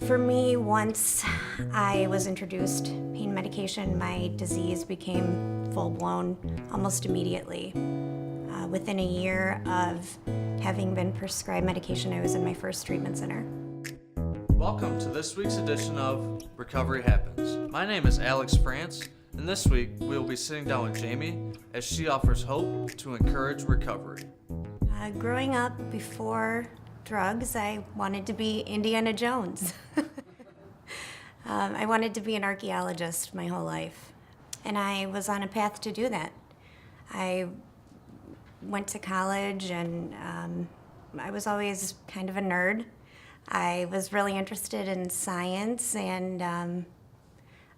For me, once I was introduced pain medication, my disease became full-blown almost immediately. Within a year of having been prescribed medication, I was in my first treatment center. Welcome to this week's edition of Recovery Happens. My name is Alex France, and this week we will be sitting down with Jamie as she offers hope to encourage recovery. Growing up before drugs, I wanted to be Indiana Jones. I wanted to be an archaeologist my whole life, and I was on a path to do that. I went to college, and I was always kind of a nerd. I was really interested in science, and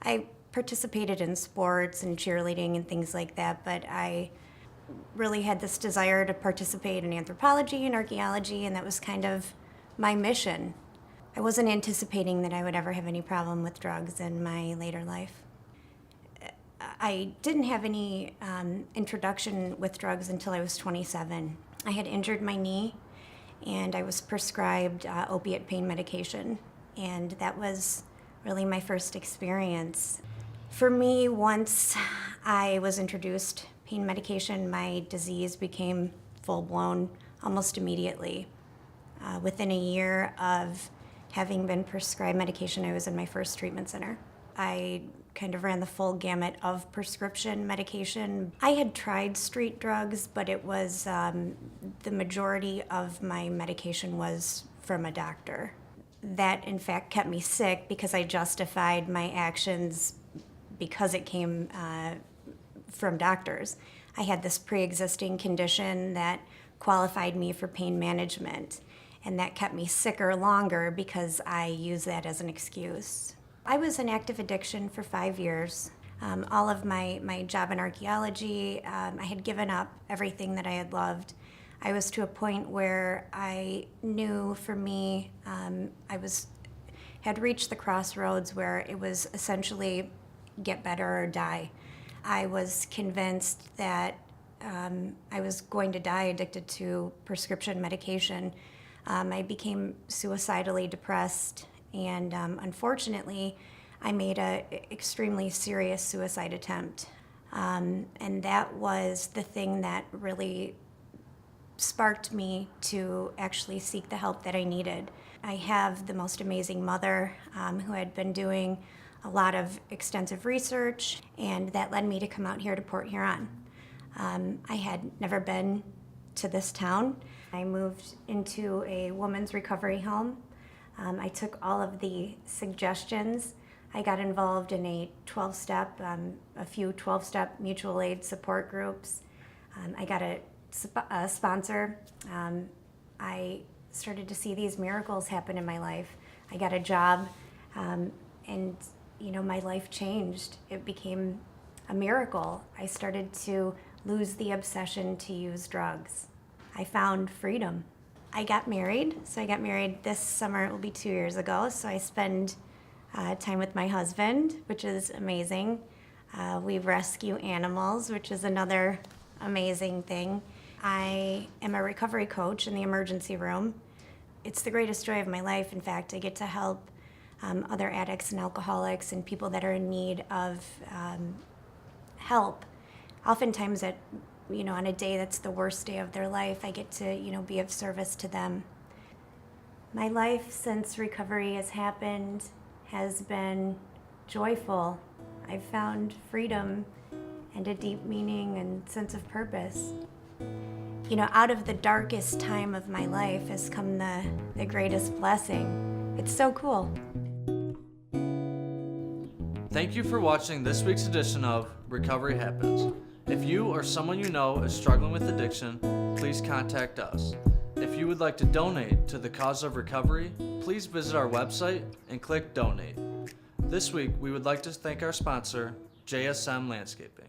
I participated in sports and cheerleading and things like that, but I really had this desire to participate in anthropology and archaeology, and that was kind of my mission. I wasn't anticipating that I would ever have any problem with drugs in my later life. I didn't have any introduction with drugs until I was 27. I had injured my knee, and I was prescribed opiate pain medication, and that was really my first experience. For me, once I was introduced pain medication, my disease became full-blown almost immediately. Within a year of having been prescribed medication, I was in my first treatment center. I kind of ran the full gamut of prescription medication. I had tried street drugs, but it was the majority of my medication was from a doctor. That, in fact, kept me sick because I justified my actions because it came from doctors. I had this pre-existing condition that qualified me for pain management, and that kept me sicker longer because I used that as an excuse. I was in active addiction for 5 years. All of my job in archaeology, I had given up everything that I had loved. I was to a point where I knew for me, had reached the crossroads where it was essentially get better or die. I was convinced that I was going to die addicted to prescription medication. I became suicidally depressed, and unfortunately, I made an extremely serious suicide attempt. And that was the thing that really sparked me to actually seek the help that I needed. I have the most amazing mother who had been doing a lot of extensive research, and that led me to come out here to Port Huron. I had never been to this town. I moved into a women's recovery home. I took all of the suggestions. I got involved in a 12-step, a few 12-step mutual aid support groups. I got a sponsor. I started to see these miracles happen in my life. I got a job, and my life changed. It became a miracle. I started to lose the obsession to use drugs. I found freedom. I got married. So I got married this summer. It will be 2 years ago. So I spend time with my husband, which is amazing. We rescue animals, which is another amazing thing. I am a recovery coach in the emergency room. It's the greatest joy of my life. In fact, I get to help other addicts and alcoholics and people that are in need of help. Oftentimes on a day that's the worst day of their life, I get to, be of service to them. My life since recovery has happened has been joyful. I've found freedom and a deep meaning and sense of purpose. Out of the darkest time of my life has come the greatest blessing. It's so cool. Thank you for watching this week's edition of Recovery Happens. If you or someone you know is struggling with addiction, please contact us. If you would like to donate to the cause of recovery, please visit our website and click Donate. This week, we would like to thank our sponsor, JSM Landscaping.